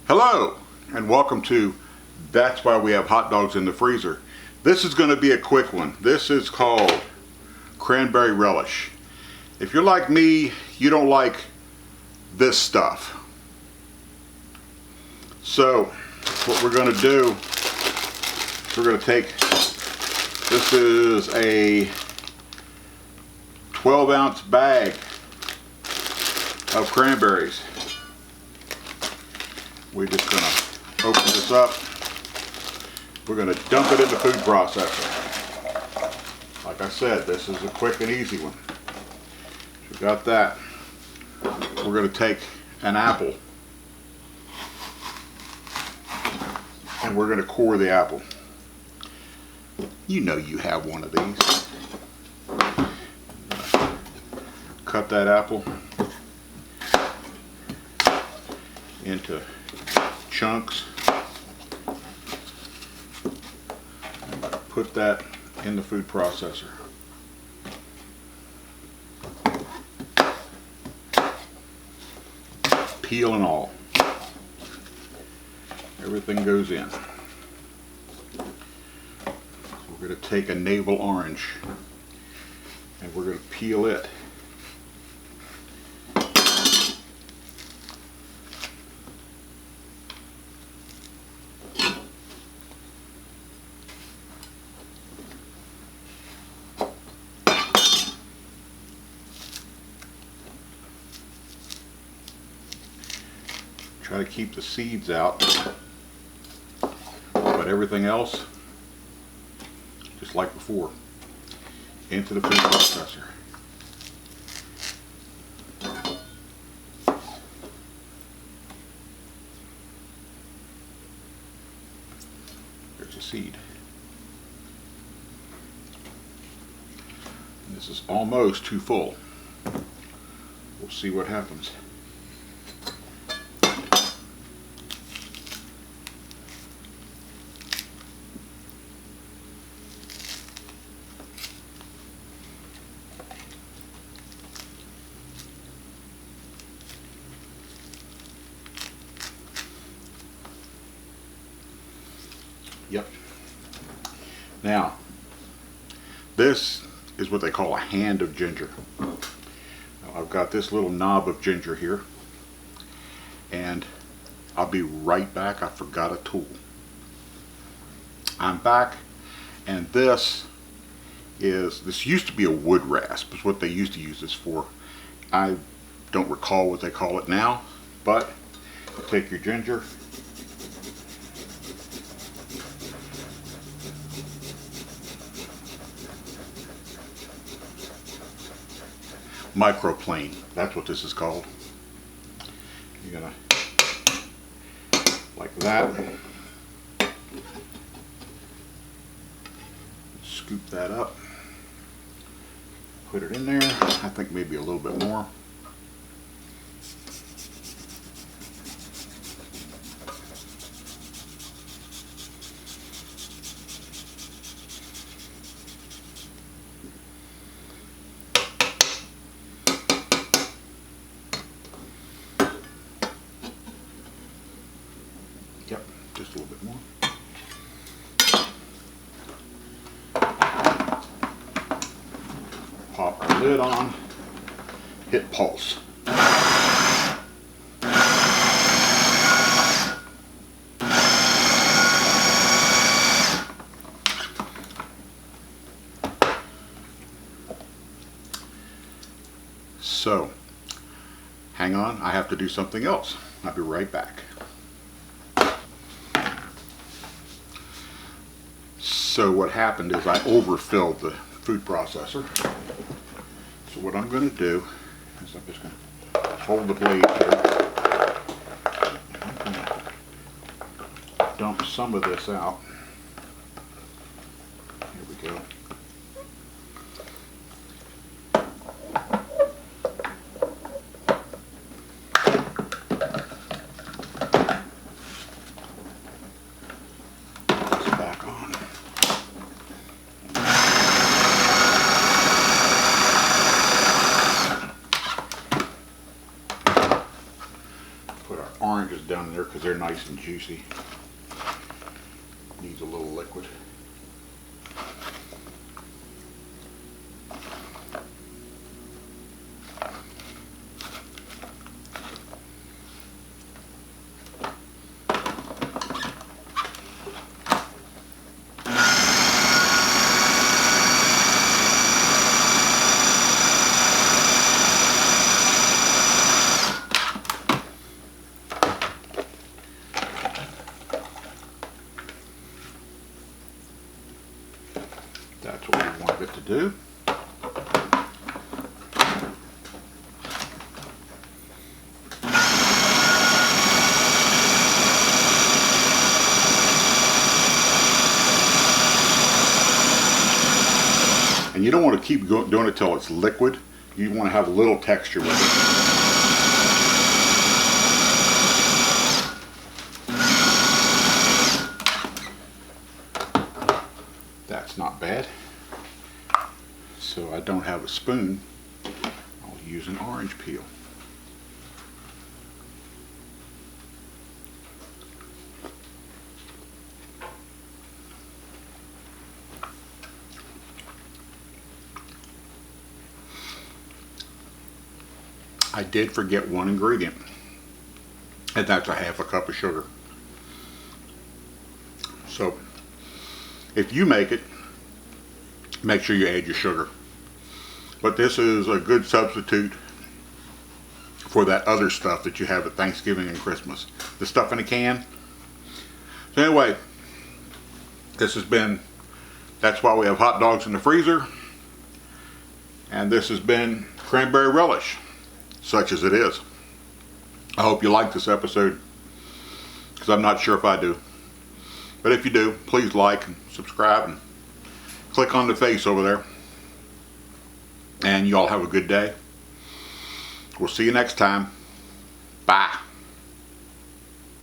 Hello and welcome to That's Why We Have Hot Dogs in the Freezer. This is going to be a quick one. This is called Cranberry Relish. If you're like me, you don't like this stuff. So what we're going to do, we're going to take, this is a 12-ounce bag of cranberries. We're just going to open this up. We're going to dump it in the food processor. Like I said, this is a quick and easy one. So we got that. We're going to take an apple and we're going to core the apple. You know you have one of these. Cut that apple into chunks. Put that in the food processor. Peel and all. Everything goes in. We're going to take a navel orange and we're going to peel it. Try to keep the seeds out, but everything else, just like before, into the food processor. There's a seed. And this is almost too full. We'll see what happens. Yep. Now, this is what they call a hand of ginger. Now, I've got this little knob of ginger here, and I'll be right back. I forgot a tool. I'm back, and this used to be a wood rasp, is what they used to use this for. I don't recall what they call it now, but take your ginger, microplane, that's what this is called. You're gonna, like that, scoop that up, put it in there. I think maybe a little bit more. Yep, just a little bit more. Pop our lid on, hit pulse. So, hang on, I have to do something else. I'll be right back. So what happened is I overfilled the food processor. So what I'm going to do is I'm just going to hold the blade here. I'm going to dump some of this out. Here we go. oranges down down in there because they're nice and juicy. Needs a little liquid. That's what we want it to do. And you don't want to keep doing it till it's liquid. You want to have a little texture with it. That's not bad. So I don't have a spoon. I'll use an orange peel. I did forget one ingredient, and that's a half a cup of sugar. So if you make it, make sure you add your sugar. But this is a good substitute for that other stuff that you have at Thanksgiving and Christmas. The stuff in a can. So anyway, this has been, that's why we have hot dogs in the freezer. And this has been Cranberry Relish, such as it is. I hope you like this episode, because I'm not sure if I do. But if you do, please like and subscribe and click on the face over there. And you all have a good day. We'll see you next time. Bye.